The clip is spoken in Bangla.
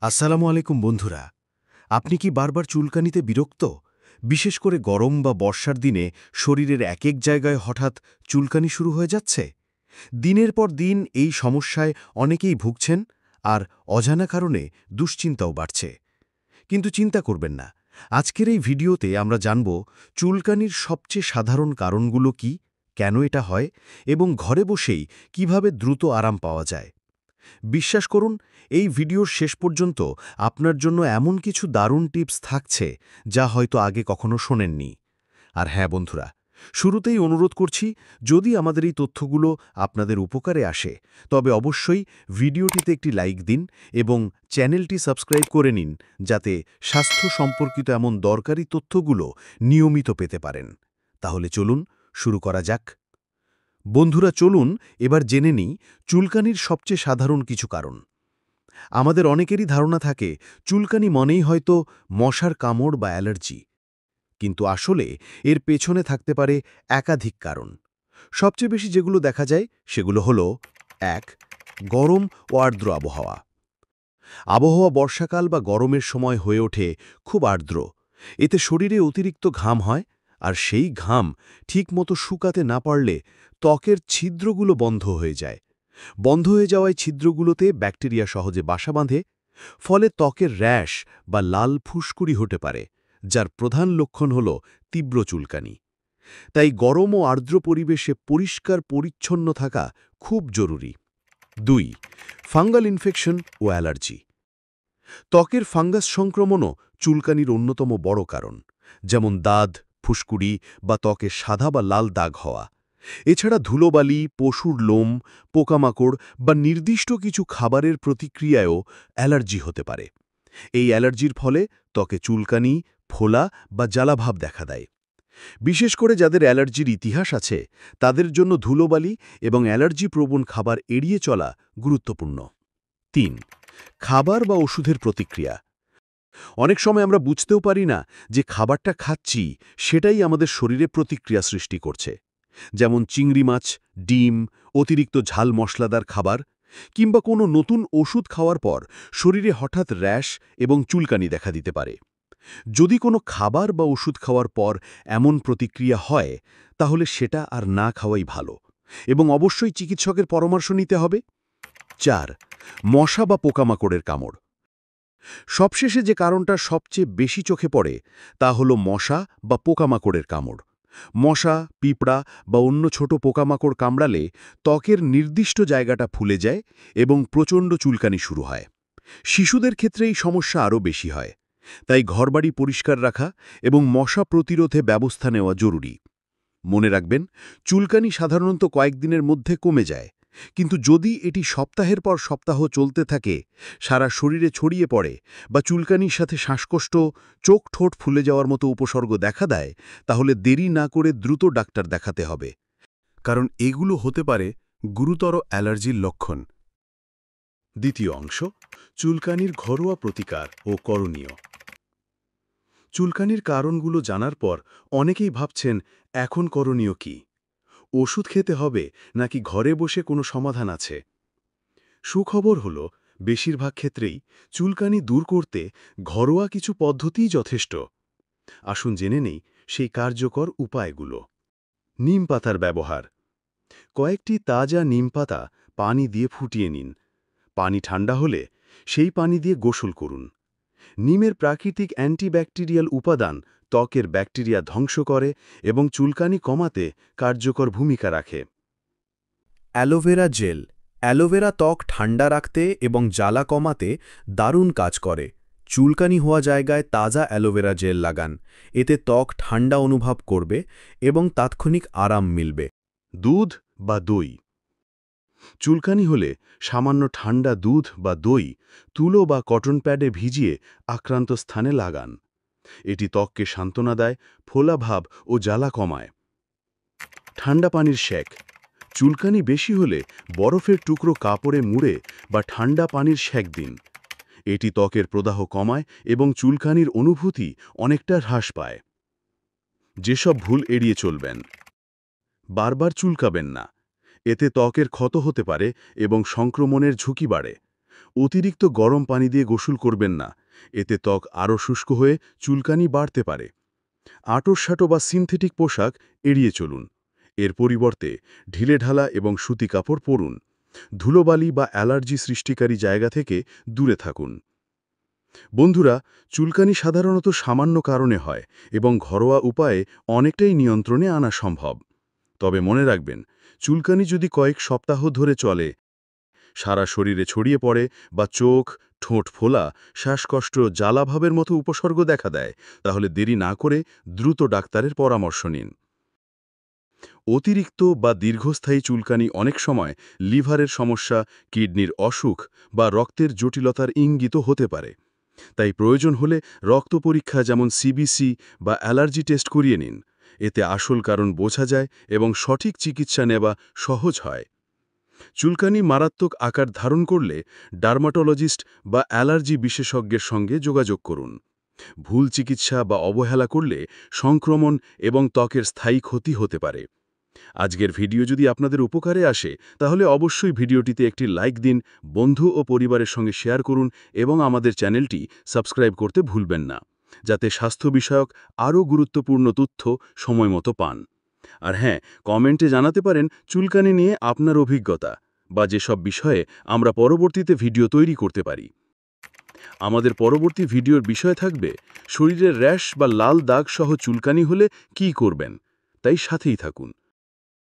আসসালামু আলাইকুম বন্ধুরা। আপনি কি বারবার চুলকানিতে বিরক্ত? বিশেষ করে গরম বা বর্ষার দিনে শরীরের এক জায়গায় হঠাৎ চুলকানি শুরু হয়ে যাচ্ছে? দিনের পর দিন এই সমস্যায় অনেকেই ভুগছেন, আর অজানা কারণে দুশ্চিন্তাও বাড়ছে। কিন্তু চিন্তা করবেন না। আজকের এই ভিডিওতে আমরা জানব চুলকানির সবচেয়ে সাধারণ কারণগুলো কি, কেন এটা হয়, এবং ঘরে বসেই কিভাবে দ্রুত আরাম পাওয়া যায়। বিশ্বাস করুন, এই ভিডিওর শেষ পর্যন্ত আপনার জন্য এমন কিছু দারুণ টিপস থাকছে যা হয়তো আগে কখনো শোনেননি। আর হ্যাঁ বন্ধুরা, শুরুতেই অনুরোধ করছি, যদি আমাদের এই তথ্যগুলো আপনাদের উপকারে আসে তবে অবশ্যই ভিডিওটিতে একটি লাইক দিন এবং চ্যানেলটি সাবস্ক্রাইব করে নিন, যাতে স্বাস্থ্য সম্পর্কিত এমন দরকারি তথ্যগুলো নিয়মিত পেতে পারেন। তাহলে চলুন শুরু করা যাক। বন্ধুরা, চলুন এবার জেনে নিই চুলকানির সবচেয়ে সাধারণ কিছু কারণ। আমাদের অনেকেরই ধারণা থাকে চুলকানি মনেই হয়তো মশার কামড় বা অ্যালার্জি, কিন্তু আসলে এর পেছনে থাকতে পারে একাধিক কারণ। সবচেয়ে বেশি যেগুলো দেখা যায় সেগুলো হলো: ১. গরম ও আর্দ্র আবহাওয়া। আবহাওয়া বর্ষাকাল বা গরমের সময় হয়ে ওঠে খুব আর্দ্র। এতে শরীরে অতিরিক্ত ঘাম হয়, আর সেই ঘাম ঠিকমতো শুকাতে না পারলে ত্বকের ছিদ্রগুলো বন্ধ হয়ে যায়। বন্ধ হয়ে যাওয়ায় ছিদ্রগুলোতে ব্যাকটেরিয়া সহজে বাসা বাঁধে, ফলে ত্বকের র্যাশ বা লাল ফুসকুড়ি হতে পারে, যার প্রধান লক্ষণ হল তীব্র চুলকানি। তাই গরম ও আর্দ্র পরিবেশে পরিষ্কার পরিচ্ছন্ন থাকা খুব জরুরি। ২. ফাঙ্গাল ইনফেকশন ও অ্যালার্জি। ত্বকের ফাঙ্গাস সংক্রমণও চুলকানির অন্যতম বড় কারণ, যেমন দাঁত, ফুসকুড়ি বা ত্বকে সাদা বা লাল দাগ হওয়া। এছাড়া ধুলোবালি, পশুর লোম, পোকামাকড় বা নির্দিষ্ট কিছু খাবারের প্রতিক্রিয়ায়ও অ্যালার্জি হতে পারে। এই অ্যালার্জির ফলে ত্বকে চুলকানি, ফোলা বা জ্বালাভাব দেখা দেয়। বিশেষ করে যাদের অ্যালার্জির ইতিহাস আছে তাদের জন্য ধুলোবালি এবং অ্যালার্জি-প্রবণ খাবার এড়িয়ে চলা গুরুত্বপূর্ণ। ৩. খাবার বা ওষুধের প্রতিক্রিয়া। অনেক সময় আমরা বুঝতেও পারি না যে খাবারটা খাচ্ছি সেটাই আমাদের শরীরে প্রতিক্রিয়া সৃষ্টি করছে, যেমন চিংড়ি মাছ, ডিম, অতিরিক্ত ঝাল মশলাদার খাবার কিংবা কোনো নতুন ওষুধ খাওয়ার পর শরীরে হঠাৎ র্যাশ এবং চুলকানি দেখা দিতে পারে। যদি কোনো খাবার বা ওষুধ খাওয়ার পর এমন প্রতিক্রিয়া হয়, তাহলে সেটা আর না খাওয়াই ভালো এবং অবশ্যই চিকিৎসকের পরামর্শ নিতে হবে। ৪. মশা বা পোকামাকড়ের কামড়। সবশেষে যে কারণটা সবচেয়ে বেশি চোখে পড়ে তা হলো মশা বা পোকামাকড়ের কামড়। মশা, পিঁপড়া বা অন্য ছোট পোকামাকড় কামড়ালে ত্বকের নির্দিষ্ট জায়গাটা ফুলে যায় এবং প্রচণ্ড চুলকানি শুরু হয়। শিশুদের ক্ষেত্রে এই সমস্যা আরও বেশি হয়। তাই ঘরবাড়ি পরিষ্কার রাখা এবং মশা প্রতিরোধে ব্যবস্থা নেওয়া জরুরি। মনে রাখবেন, চুলকানি সাধারণত কয়েকদিনের মধ্যে কমে যায়, কিন্তু যদি এটি সপ্তাহের পর সপ্তাহ চলতে থাকে, সারা শরীরে ছড়িয়ে পড়ে বা চুলকানির সাথে শ্বাসকষ্ট, চোখ ঠোঁট ফুলে যাওয়ার মতো উপসর্গ দেখা দেয়, তাহলে দেরি না করে দ্রুত ডাক্তার দেখাতে হবে, কারণ এগুলো হতে পারে গুরুতর অ্যালার্জির লক্ষণ। দ্বিতীয় অংশ: চুলকানির ঘরোয়া প্রতিকার ও করণীয়। চুলকানির কারণগুলো জানার পর অনেকেই ভাবছেন, এখন করণীয় কি? ওষুধ খেতে হবে নাকি ঘরে বসে কোনো সমাধান আছে? সুখবর হল, বেশিরভাগ ক্ষেত্রেই চুলকানি দূর করতে ঘরোয়া কিছু পদ্ধতিই যথেষ্ট। আসুন জেনে নেই সেই কার্যকর উপায়গুলো। নিম পাতার ব্যবহার। কয়েকটি তাজা নিম পাতা পানি দিয়ে ফুটিয়ে নিন। পানি ঠান্ডা হলে সেই পানি দিয়ে গোসল করুন। নিমের প্রাকৃতিক অ্যান্টিব্যাকটেরিয়াল উপাদান ত্বকের ব্যাকটেরিয়া ধ্বংস করে এবং চুলকানি কমাতে কার্যকর ভূমিকা রাখে। Aloe vera gel. অ্যালোভেরা ত্বক ঠান্ডা রাখতে এবং জ্বালা কমাতে দারুণ কাজ করে। চুলকানি হওয়া জায়গায় তাজা অ্যালোভেরা জেল লাগান। এতে ত্বক ঠান্ডা অনুভব করবে এবং তাৎক্ষণিক আরাম মিলবে। দুধ বা দই। চুলকানি হলে সামান্য ঠান্ডা দুধ বা দই তুলো বা কটন প্যাডে ভিজিয়ে আক্রান্ত স্থানে লাগান। এটি ত্বককে সান্ত্বনা দেয়, ফোলাভাব ও জ্বালা কমায়। ঠান্ডা পানির সেক। চুলকানি বেশি হলে বরফের টুকরো কাপড়ে মুড়ে বা ঠান্ডা পানির সেক দিন। এটি ত্বকের প্রদাহ কমায় এবং চুলকানির অনুভূতি অনেকটা হ্রাস পায়। যেসব ভুল এড়িয়ে চলবেন: বারবার চুলকাবেন না, এতে ত্বকের ক্ষত হতে পারে এবং সংক্রমণের ঝুঁকি বাড়ে। অতিরিক্ত গরম পানি দিয়ে গোসল করবেন না, এতে ত্বক আরও শুষ্ক হয়ে চুলকানি বাড়তে পারে। আঁটসাঁটো বা সিনথেটিক পোশাক এড়িয়ে চলুন। এর পরিবর্তে ঢিলেঢালা এবং সুতি কাপড় পরুন। ধুলোবালি বা অ্যালার্জি সৃষ্টিকারী জায়গা থেকে দূরে থাকুন। বন্ধুরা, চুলকানি সাধারণত সামান্য কারণে হয় এবং ঘরোয়া উপায়ে অনেকটাই নিয়ন্ত্রণে আনা সম্ভব। তবে মনে রাখবেন, চুলকানি যদি কয়েক সপ্তাহ ধরে চলে, সারা শরীরে ছড়িয়ে পড়ে বা চোখ, ঠোঁট ফোলা, শ্বাসকষ্ট, জ্বালাভাবের মতো উপসর্গ দেখা দেয়, তাহলে দেরি না করে দ্রুত ডাক্তারের পরামর্শ নিন। অতিরিক্ত বা দীর্ঘস্থায়ী চুলকানি অনেক সময় লিভারের সমস্যা, কিডনির অসুখ বা রক্তের জটিলতার ইঙ্গিত হতে পারে। তাই প্রয়োজন হলে রক্ত পরীক্ষা যেমন সিবিসি বা অ্যালার্জি টেস্ট করিয়ে নিন। এতে আসল কারণ বোঝা যায় এবং সঠিক চিকিৎসা নেওয়া সহজ হয়। চুলকানি মারাত্মক আকার ধারণ করলে ডার্মাটোলজিস্ট বা অ্যালার্জি বিশেষজ্ঞের সঙ্গে যোগাযোগ করুন। ভুল চিকিৎসা বা অবহেলা করলে সংক্রমণ এবং ত্বকের স্থায়ী ক্ষতি হতে পারে। আজকের ভিডিও যদি আপনাদের উপকারে আসে, তাহলে অবশ্যই ভিডিওটিতে একটি লাইক দিন, বন্ধু ও পরিবারের সঙ্গে শেয়ার করুন এবং আমাদের চ্যানেলটি সাবস্ক্রাইব করতে ভুলবেন না, যাতে স্বাস্থ্য বিষয়ক আরও গুরুত্বপূর্ণ তথ্য সময়মতো পান। আর হ্যাঁ, কমেন্টে জানাতে পারেন চুলকানি নিয়ে আপনার অভিজ্ঞতা বা যেসব বিষয়ে আমরা পরবর্তীতে ভিডিও তৈরি করতে পারি। আমাদের পরবর্তী ভিডিওর বিষয় থাকবে শরীরের র্যাশ বা লাল দাগ সহ চুলকানি হলে কী করবেন, তাই সাথেই থাকুন।